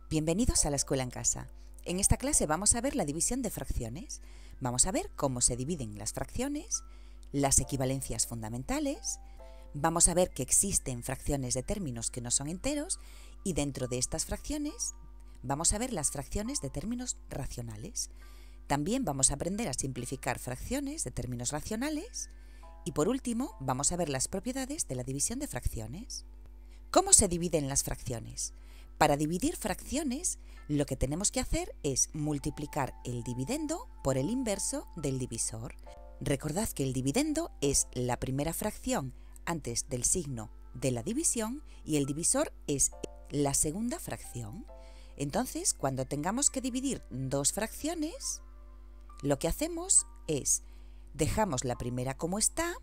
Bienvenidos a la Escuela en Casa. En esta clase vamos a ver la división de fracciones. Vamos a ver cómo se dividen las fracciones, las equivalencias fundamentales, vamos a ver que existen fracciones de términos que no son enteros y dentro de estas fracciones vamos a ver las fracciones de términos racionales. También vamos a aprender a simplificar fracciones de términos racionales y por último vamos a ver las propiedades de la división de fracciones. ¿Cómo se dividen las fracciones? Para dividir fracciones, lo que tenemos que hacer es multiplicar el dividendo por el inverso del divisor. Recordad que el dividendo es la primera fracción antes del signo de la división y el divisor es la segunda fracción. Entonces, cuando tengamos que dividir dos fracciones, lo que hacemos es dejamos la primera como está,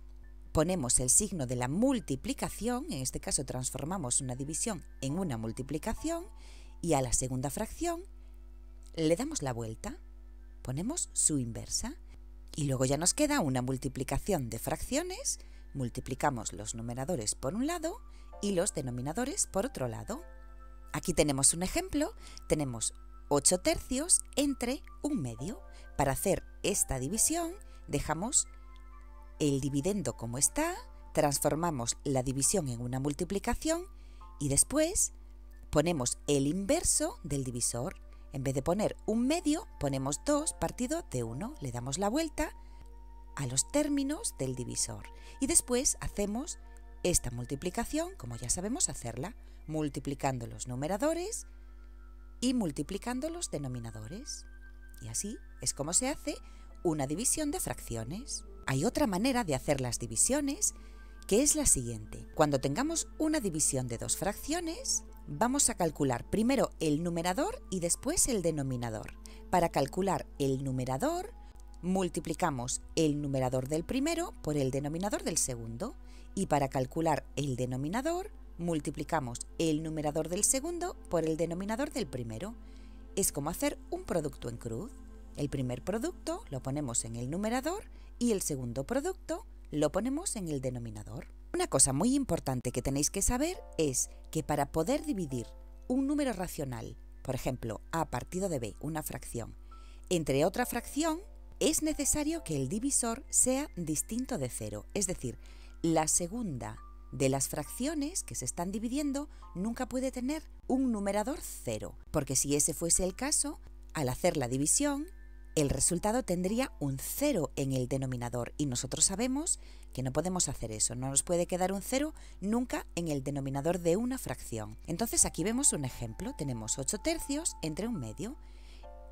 ponemos el signo de la multiplicación, en este caso transformamos una división en una multiplicación y a la segunda fracción le damos la vuelta, ponemos su inversa y luego ya nos queda una multiplicación de fracciones, multiplicamos los numeradores por un lado y los denominadores por otro lado. Aquí tenemos un ejemplo, tenemos 8 tercios entre 1/2. Para hacer esta división dejamos el dividendo como está, transformamos la división en una multiplicación y después ponemos el inverso del divisor. En vez de poner 1/2, ponemos 2 partido de 1. Le damos la vuelta a los términos del divisor. Y después hacemos esta multiplicación, como ya sabemos hacerla, multiplicando los numeradores y multiplicando los denominadores. Y así es como se hace una división de fracciones. Hay otra manera de hacer las divisiones, que es la siguiente. Cuando tengamos una división de dos fracciones, vamos a calcular primero el numerador y después el denominador. Para calcular el numerador, multiplicamos el numerador del primero por el denominador del segundo. Y para calcular el denominador, multiplicamos el numerador del segundo por el denominador del primero. Es como hacer un producto en cruz. El primer producto lo ponemos en el numerador y el segundo producto lo ponemos en el denominador. Una cosa muy importante que tenéis que saber es que para poder dividir un número racional, por ejemplo, a partido de b, una fracción, entre otra fracción, es necesario que el divisor sea distinto de 0. Es decir, la segunda de las fracciones que se están dividiendo nunca puede tener un numerador 0, porque si ese fuese el caso, al hacer la división, el resultado tendría un 0 en el denominador y nosotros sabemos que no podemos hacer eso, no nos puede quedar un 0 nunca en el denominador de una fracción. Entonces aquí vemos un ejemplo, tenemos 8 tercios entre 1/2.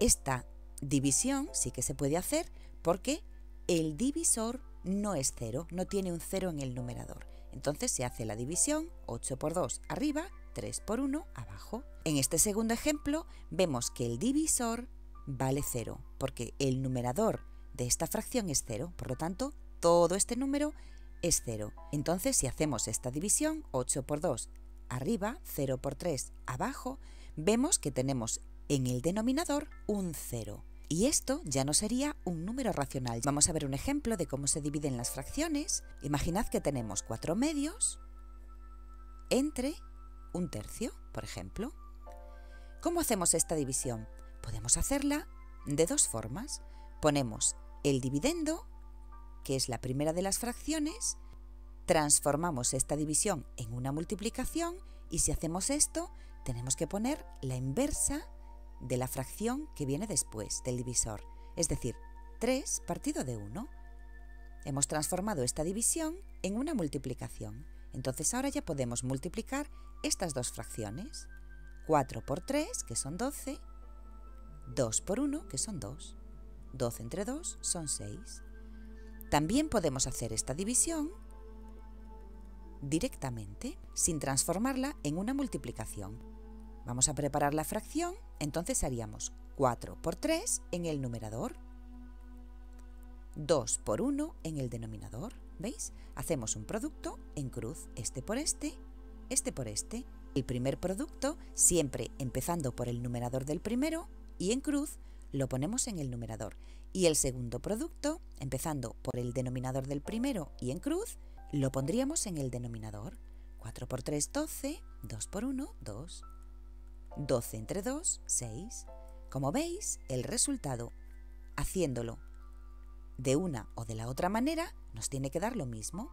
Esta división sí que se puede hacer porque el divisor no es 0, no tiene un 0 en el numerador. Entonces se hace la división 8 por 2 arriba, 3 por 1 abajo. En este segundo ejemplo vemos que el divisor vale 0, porque el numerador de esta fracción es 0, por lo tanto, todo este número es 0. Entonces, si hacemos esta división, 8 por 2 arriba, 0 por 3 abajo, vemos que tenemos en el denominador un 0. Y esto ya no sería un número racional. Vamos a ver un ejemplo de cómo se dividen las fracciones. Imaginad que tenemos 4 medios entre 1 tercio, por ejemplo. ¿Cómo hacemos esta división? Podemos hacerla de dos formas. Ponemos el dividendo, que es la primera de las fracciones, transformamos esta división en una multiplicación y si hacemos esto, tenemos que poner la inversa de la fracción que viene después del divisor, es decir, 3 partido de 1. Hemos transformado esta división en una multiplicación. Entonces ahora ya podemos multiplicar estas dos fracciones. 4 por 3, que son 12, 2 por 1, que son 2. 12 entre 2 son 6. También podemos hacer esta división directamente, sin transformarla en una multiplicación. Vamos a preparar la fracción, entonces haríamos 4 por 3 en el numerador, 2 por 1 en el denominador. ¿Veis? Hacemos un producto en cruz, este por este por este. El primer producto siempre empezando por el numerador del primero y en cruz lo ponemos en el numerador. Y el segundo producto, empezando por el denominador del primero y en cruz, lo pondríamos en el denominador. 4 por 3, 12, 2 por 1, 2. 12 entre 2, 6. Como veis, el resultado, haciéndolo de una o de la otra manera, nos tiene que dar lo mismo.